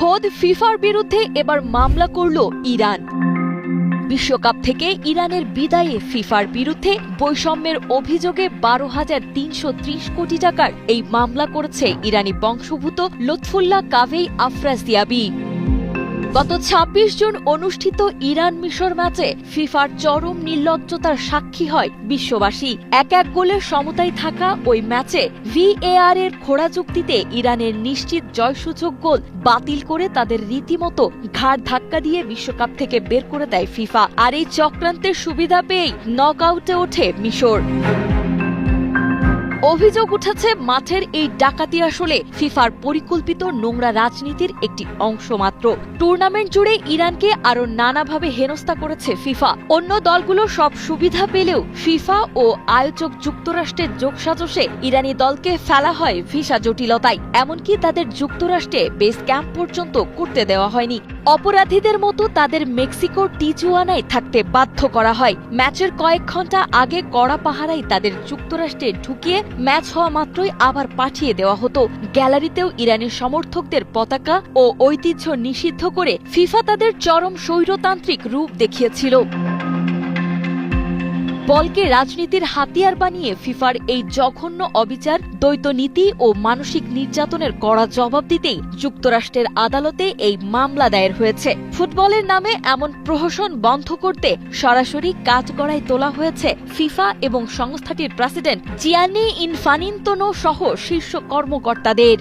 খোদ ফিফার বিরুদ্ধে এবার মামলা করল ইরান। বিশ্বকাপ থেকে ইরানের বিদায়ে ফিফার বিরুদ্ধে বৈষম্যের অভিযোগে 12,330 কোটি টাকার এই মামলা করেছে ইরানি বংশোদ্ভূত লুৎফুল্লাহ কাভেই আফরাসিয়াবি। গত 26 জুন অনুষ্ঠিত ইরান মিশর ম্যাচে ফিফার চরম নির্লজ্জতার সাক্ষী হয় বিশ্ববাসী। 1-1 গোলের সমতায় থাকা ওই ম্যাচে ভিএআর এর খোড়া যুক্তিতে ইরানের নিশ্চিত জয়সূচক গোল বাতিল করে তাদের রীতিমতো ঘাড় ধাক্কা দিয়ে বিশ্বকাপ থেকে বের করে দেয় ফিফা। আর এই চক্রান্তের সুবিধা পেয়েই নকআউটে ওঠে মিশর। অভিযোগ উঠেছে মাঠের এই ডাকাতি আসলে ফিফার পরিকল্পিত নোংরা রাজনীতির একটি অংশ মাত্র। টুর্নামেন্ট জুড়ে ইরানকে আরো নানাভাবে হেনস্থা করেছে ফিফা। অন্য দলগুলো সব সুবিধা পেলেও ফিফা ও আয়োজক যুক্তরাষ্ট্রের যোগসাজশে ইরানি দলকে ফেলা হয় ভিসা জটিলতায়। এমনকি তাদের যুক্তরাষ্ট্রে বেস ক্যাম্প পর্যন্ত করতে দেওয়া হয়নি। অপরাধীদের মতো তাদের মেক্সিকোর টিজুয়ানায় থাকতে বাধ্য করা হয়। ম্যাচের কয়েক ঘন্টা আগে কড়া পাহারায় তাদের যুক্তরাষ্ট্রে ঢুকিয়ে ম্যাচ হওয়া মাত্রই আবার পাঠিয়ে দেওয়া হতো। গ্যালারিতেও ইরানের সমর্থকদের পতাকা ও ঐতিহ্য নিষিদ্ধ করে ফিফা তাদের চরম স্বৈরতান্ত্রিক রূপ দেখিয়েছিল। বলকে রাজনীতির হাতিয়ার বানিয়ে ফিফার এই জঘন্য অবিচার, দ্বৈত নীতি ও মানসিক নির্যাতনের কড়া জবাব দিতেই যুক্তরাষ্ট্রের আদালতে এই মামলা দায়ের হয়েছে। ফুটবলের নামে এমন প্রহসন বন্ধ করতে সরাসরি কাঠগড়ায় তোলা হয়েছে ফিফা এবং সংস্থাটির প্রেসিডেন্ট জিয়ানি ইনফানিন্তোনো সহ শীর্ষ কর্মকর্তাদের।